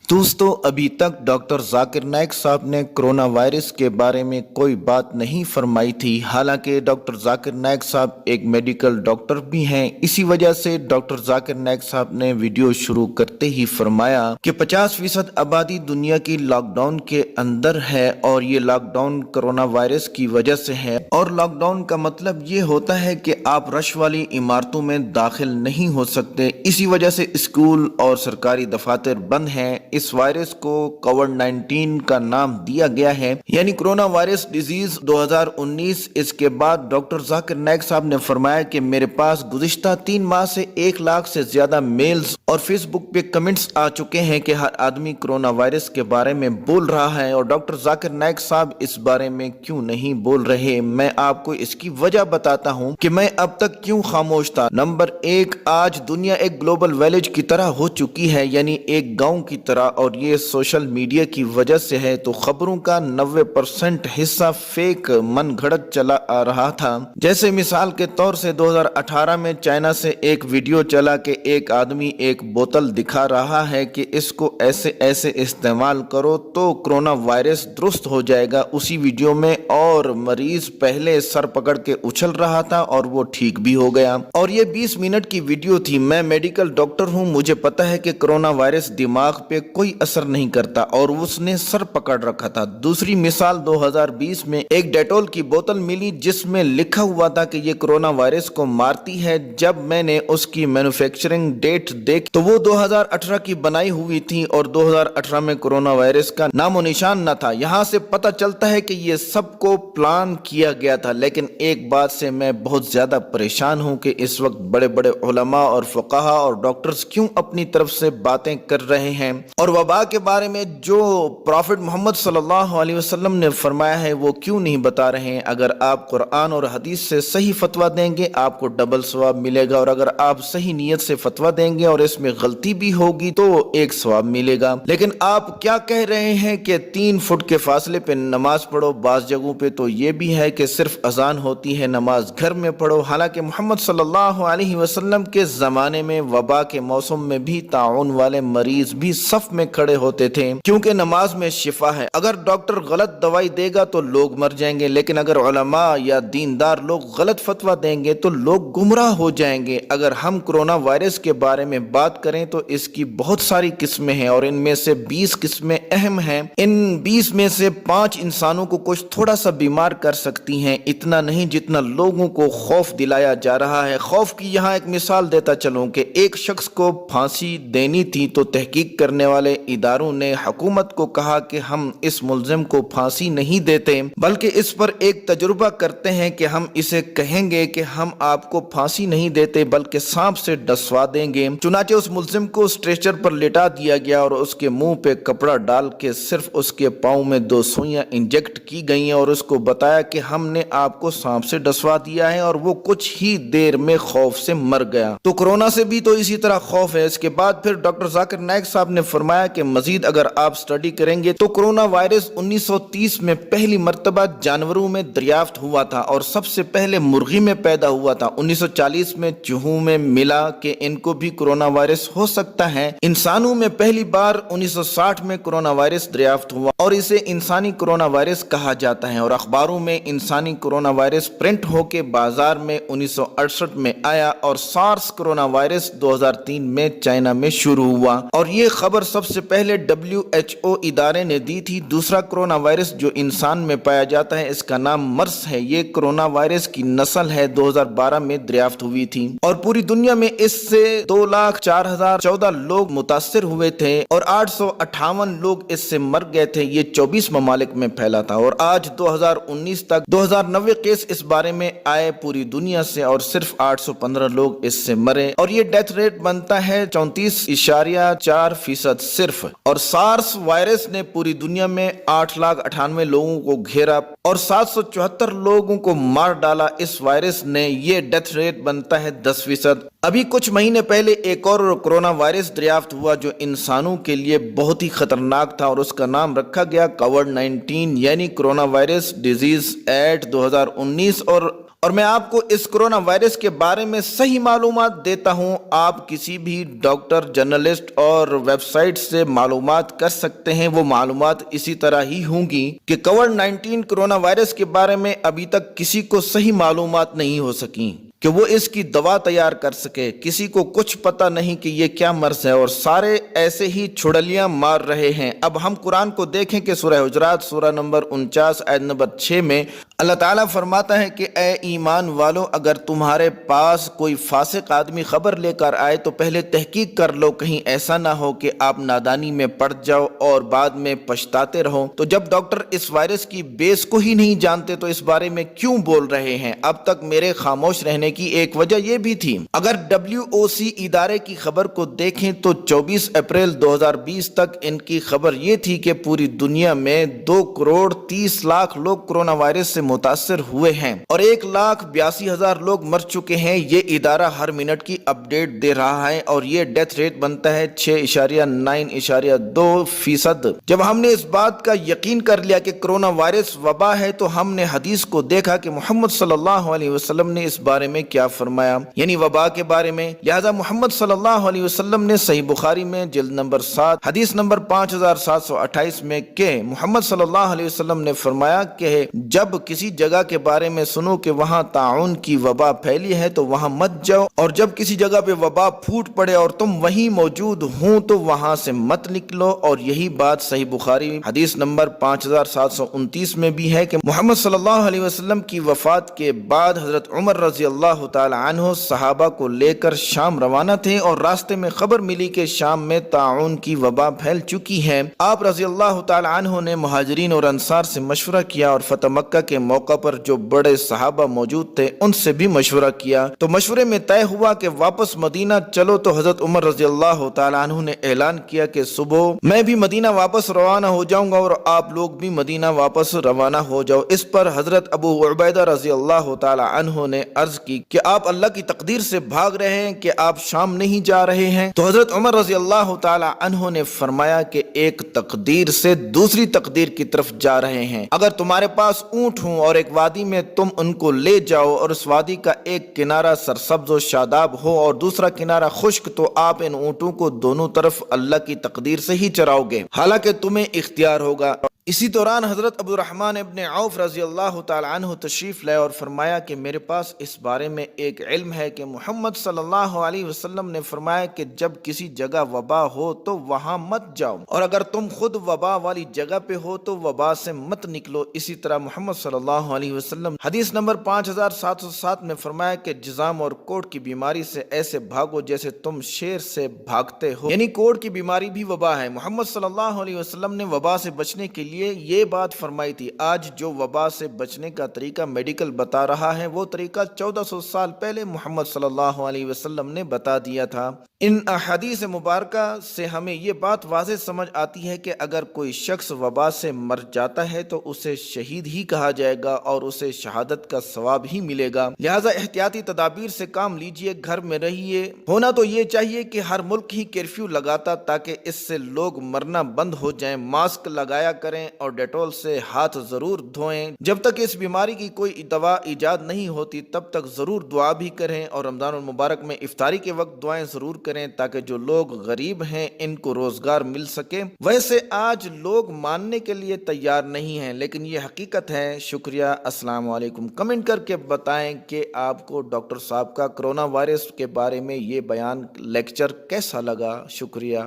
दोस्तों, अभी तक डॉक्टर जाकिर नाइक साहब ने कोरोना वायरस के बारे में कोई बात नहीं फरमाई थी। हालांकि डॉक्टर जाकिर नाइक साहब एक मेडिकल डॉक्टर भी हैं। इसी वजह से डॉक्टर जाकिर नाइक साहब ने वीडियो शुरू करते ही फरमाया कि 50% आबादी दुनिया की लॉकडाउन के अंदर है और ये लॉकडाउन कोरोना वायरस की वजह से है। और लॉकडाउन का मतलब ये होता है कि आप रश वाली इमारतों में दाखिल नहीं हो सकते। इसी वजह से स्कूल और सरकारी दफातर बंद हैं। इस वायरस को कोविड-19 का नाम दिया गया है, यानी कोरोना वायरस डिजीज 2019। इसके बाद डॉक्टर जाकिर नाइक साहब ने फरमाया कि मेरे पास गुज़िश्ता 3 माह से 1 लाख से ज्यादा मेल्स और फेसबुक पे कमेंट्स आ चुके हैं कि हर आदमी कोरोना वायरस के बारे में बोल रहा है और डॉक्टर जाकिर नाइक साहब इस बारे में क्यों नहीं बोल रहे। मैं आपको इसकी वजह बताता हूँ कि मैं अब तक क्यों खामोश था। नंबर 1, आज दुनिया एक ग्लोबल विलेज की तरह हो चुकी है, यानी एक गांव की तरह, और ये सोशल मीडिया की वजह से है। तो खबरों का 90% हिस्सा फेक मन घड़त चला आ रहा था। जैसे मिसाल के तौर से 2018 में चाइना से एक वीडियो चला कि एक आदमी एक बोतल दिखा रहा है कि इसको ऐसे ऐसे इस्तेमाल करो तो कोरोना वायरस दुरुस्त हो जाएगा। उसी वीडियो में और मरीज पहले सर पकड़ के उछल रहा था और वो ठीक भी हो गया। और ये 20 मिनट की वीडियो थी। मैं मेडिकल डॉक्टर हूँ, मुझे पता है कि कोरोना वायरस दिमाग पे कोई असर नहीं करता और उसने सर पकड़ रखा था। दूसरी मिसाल 2020 में एक डेटॉल की बोतल मिली जिसमें लिखा हुआ था कि ये कोरोना वायरस को मारती है। जब मैंने उसकी मैन्युफैक्चरिंग डेट देखी तो वो 2018 की बनाई हुई थी और 2018 में कोरोना वायरस का नामो निशान न था। यहाँ से पता चलता है कि ये सबको प्लान किया गया था। लेकिन एक बात से मैं बहुत ज्यादा परेशान हूँ कि इस वक्त बड़े बड़े उलमा और फुकाहा और डॉक्टर्स क्यों अपनी तरफ से बातें कर रहे हैं और वबा के बारे में जो प्रॉफिट मोहम्मद सल्लल्लाहु अलैहि वसल्लम ने फरमाया है वो क्यों नहीं बता रहे हैं। अगर आप कुरान और हदीस से सही फतवा देंगे आपको डबल सवाब मिलेगा, और अगर आप सही नीयत से फतवा देंगे और इसमें गलती भी होगी तो 1 सवाब मिलेगा। लेकिन आप क्या कह रहे हैं कि 3 फुट के फासले पे नमाज पढ़ो। बाज़ जगहों पे तो ये भी है कि सिर्फ अजान होती है, नमाज घर में पढ़ो। हालांकि मोहम्मद सल्लल्लाहु अलैहि वसल्लम के ज़माने में वबा के मौसम में भी ताउन वाले मरीज भी सफ में खड़े होते थे, क्योंकि नमाज में शिफा है। अगर डॉक्टर गलत दवाई देगा तो लोग मर जाएंगे, लेकिन अगर उलमा या दीनदार लोग गलत फतवा देंगे तो लोग गुमराह हो जाएंगे। अगर हम कोरोना वायरस के बारे में बात करें तो इसकी बहुत सारी किस्में हैं और इनमें से 20 किस्में अहम हैं। इन 20 में से 5 इंसानों को कुछ थोड़ा सा बीमार कर सकती हैं, इतना नहीं जितना लोगों को खौफ दिलाया जा रहा है। खौफ की यहाँ एक मिसाल देता चलूं कि एक शख्स को फांसी देनी थी तो तहकीक करने वाले इदारों ने हुकूमत को कहा कि हम इस मुल्जिम को फांसी नहीं देते, बल्कि इस पर एक तजुर्बा करते हैं कि हम इसे कहेंगे कि हम आपको फांसी नहीं देते बल्कि सांप से डसवा देंगे। चुनाचे उस मुल्जिम को स्ट्रेचर पर लिटा दिया गया और उसके मुंह पे कपड़ा डाल के सिर्फ उसके पाँव में 2 सुइयां इंजेक्ट की गई और उसको बताया कि हमने आपको सांप से डसवा दिया है, और वो कुछ ही देर में खौफ से मर गया। तो कोरोना से भी तो इसी तरह खौफ है। इसके बाद फिर डॉक्टर जाकिर नाइक साहब ने फरमाया कि मजीद अगर आप स्टडी करेंगे तो कोरोना वायरस 1930 में पहली मर्तबा जानवरों में दरियाफ्त हुआ था और सबसे पहले मुर्गी में पैदा हुआ था। 1940 में चूहों में मिला कि इनको भी कोरोना वायरस हो सकता है। इंसानों में पहली बार 1960 में कोरोना वायरस दरियाफ्त हुआ और इसे इंसानी कोरोना वायरस कहा जाता है, और अखबारों में इंसानी कोरोना वायरस प्रिंट होके बाजार में 1968 में आया और सार्स कोरोना वायरस 2003 में चाइना में शुरू हुआ और ये खबर सबसे पहले WHO इदारे ने दी थी। दूसरा कोरोना वायरस जो इंसान में पाया जाता है इसका नाम मर्स है। ये कोरोना वायरस की नस्ल है, 2012 में दरियाफ्त हुई थी और पूरी दुनिया में इससे 2,04,014 लोग मुतासिर हुए थे और 858 लोग इससे मर गए थे। ये 24 ममालिक में फैला था और आज 2019 तक 2090 केस इस बारे में आए पूरी दुनिया से और सिर्फ 815 लोग इससे मरे और ये डेथ रेट बनता है 34.4% सिर्फ। और सार्स वायरस ने पूरी दुनिया में 8,98,000 लोगों को घेरा और 774 लोगों को मार डाला। इस वायरस ने ये डेथ रेट बनता है 10%। अभी कुछ महीने पहले एक और कोरोना वायरस दरियाफ्त हुआ जो इंसानों के लिए बहुत ही खतरनाक था और उसका नाम रखा गया कोविड-19 यानी कोरोना वायरस डिजीज एक्ट 2019 और اور میں آپ کو اس کرونا وائرس کے بارے میں صحیح معلومات دیتا ہوں۔ آپ کسی بھی ڈاکٹر، جرنلسٹ اور ویب سائٹ سے معلومات کر سکتے ہیں، وہ معلومات اسی طرح ہی ہوں گی کہ کووڈ-19 کرونا وائرس کے بارے میں ابھی تک کسی کو صحیح معلومات نہیں ہو سکیں کہ وہ اس کی دوا تیار کر سکے۔ کسی کو کچھ پتہ نہیں کہ یہ کیا مرض ہے، اور سارے ایسے ہی چھڑلیاں مار رہے ہیں۔ اب ہم قرآن کو دیکھیں کہ سورہ حجرات سورہ نمبر 49 آیت نمبر 6 میں اللہ تعالیٰ فرماتا ہے کہ اے ایمان والو، اگر تمہارے پاس کوئی فاسق آدمی خبر لے کر آئے تو پہلے تحقیق کر لو، کہیں ایسا نہ ہو کہ آپ نادانی میں پڑ جاؤ اور بعد میں پچھتاتے رہو۔ تو جب ڈاکٹر اس وائرس کی بیس کو ہی نہیں جانتے تو اس بارے میں کیوں بول رہے ہیں؟ اب تک میرے خاموش رہنے کی ایک وجہ یہ بھی تھی۔ اگر WOC ادارے کی خبر کو دیکھیں تو 24 اپریل 2020 تک ان کی خبر یہ تھی کہ پوری دنیا میں 2,30,00,000 لوگ کرونا وائرس سے متاثر ہوئے ہیں اور 1,82,000 لوگ مر چکے ہیں۔ یہ ادارہ ہر منٹ کی اپڈیٹ دے رہا ہے اور یہ ڈیتھ ریٹ بنتا ہے 6.92%۔ جب ہم نے اس بات کا یقین کر لیا کہ کرونا وائرس وبا ہے تو ہم نے حدیث کو دیکھا کہ محمد صلی اللہ علیہ وسلم نے اس بارے میں کیا فرمایا، یعنی وبا کے بارے میں۔ لہذا محمد صلی اللہ علیہ وسلم نے صحیح بخاری میں جلد نمبر 7 حدیث نمبر 5728 میں کہ محمد صلی اللہ علیہ وسلم نے فرمایا کہ جب کسی جگہ کے بارے میں سنو کہ وہاں طاعون کی وبا پھیلی ہے تو وہاں مت جاؤ، اور جب کسی جگہ پہ وبا پھوٹ پڑے اور تم وہیں موجود ہوں تو وہاں سے مت نکلو۔ اور یہی بات صحیح بخاری حدیث نمبر 5729 میں بھی ہے کہ محمد صلی اللہ علیہ وسلم کی وفات کے بعد حضرت عمر رضی اللہ تعالی عنہ صحابہ کو لے کر شام روانہ تھے اور راستے میں خبر ملی کہ شام میں طاعون کی وبا پھیل چکی ہے۔ آپ رضی اللہ تعالی عنہ نے مہاجرین اور انصار سے مشورہ کیا اور فتح مکہ کے موقع پر جو بڑے صحابہ موجود تھے ان سے بھی مشورہ کیا، تو مشورے میں طے ہوا کہ واپس مدینہ چلو۔ تو حضرت عمر رضی اللہ تعالی عنہ نے اعلان کیا کہ صبح میں بھی مدینہ واپس روانہ ہو جاؤں گا اور آپ لوگ بھی مدینہ واپس روانہ ہو جاؤ۔ اس پر حضرت ابو عبیدہ رضی اللہ تعالی عنہ نے عرض کی کہ آپ اللہ کی تقدیر سے بھاگ رہے ہیں کہ آپ شام نہیں جا رہے ہیں؟ تو حضرت عمر رضی اللہ تعالی عنہ نے فرمایا کہ ایک تقدیر سے دوسری تقدیر کی طرف جا رہے ہیں۔ اگر تمہارے پاس اونٹ ہوں اور ایک وادی میں تم ان کو لے جاؤ اور اس وادی کا ایک کنارہ سرسبز و شاداب ہو اور دوسرا کنارہ خشک، تو آپ ان اونٹوں کو دونوں طرف اللہ کی تقدیر سے ہی چراؤ گے، حالانکہ تمہیں اختیار ہوگا۔ اسی دوران حضرت عبد الرحمن ابن عوف رضی اللہ تعالی عنہ تشریف لائے اور فرمایا کہ میرے پاس اس بارے میں ایک علم ہے کہ محمد صلی اللہ علیہ وسلم نے فرمایا کہ جب کسی جگہ وبا ہو تو وہاں مت جاؤ، اور اگر تم خود وبا والی جگہ پہ ہو تو وبا سے مت نکلو۔ اسی طرح محمد صلی اللہ علیہ وسلم حدیث نمبر 5707 میں فرمایا کہ جزام اور کوڑ کی بیماری سے ایسے بھاگو جیسے تم شیر سے بھاگتے ہو، یعنی کوڑ کی بیماری بھی وبا ہے۔ محمد صلی اللہ علیہ وسلم نے وبا سے بچنے کے لیے یہ بات فرمائی تھی۔ آج جو وبا سے بچنے کا طریقہ میڈیکل بتا رہا ہے وہ طریقہ 1400 سال پہلے محمد صلی اللہ علیہ وسلم نے بتا دیا تھا۔ ان احادیث مبارکہ سے ہمیں یہ بات واضح سمجھ آتی ہے کہ اگر کوئی شخص وبا سے مر جاتا ہے تو اسے شہید ہی کہا جائے گا اور اسے شہادت کا ثواب ہی ملے گا۔ لہٰذا احتیاطی تدابیر سے کام لیجئے، گھر میں رہیے۔ ہونا تو یہ چاہیے کہ ہر ملک ہی کرفیو لگاتا تاکہ اس سے لوگ مرنا بند ہو جائیں۔ ماسک لگایا کریں اور ڈیٹول سے ہاتھ ضرور دھوئیں۔ جب تک اس بیماری کی کوئی دوا ایجاد نہیں ہوتی تب تک ضرور دعا بھی کریں، اور رمضان المبارک میں افطاری کے وقت دعائیں ضرور کریں تاکہ جو لوگ غریب ہیں ان کو روزگار مل سکے۔ ویسے آج لوگ ماننے کے لیے تیار نہیں ہیں لیکن یہ حقیقت ہے۔ شکریہ، السلام علیکم۔ کمنٹ کر کے بتائیں کہ آپ کو ڈاکٹر صاحب کا کرونا وائرس کے بارے میں یہ بیان لیکچر کیسا لگا۔ شکریہ۔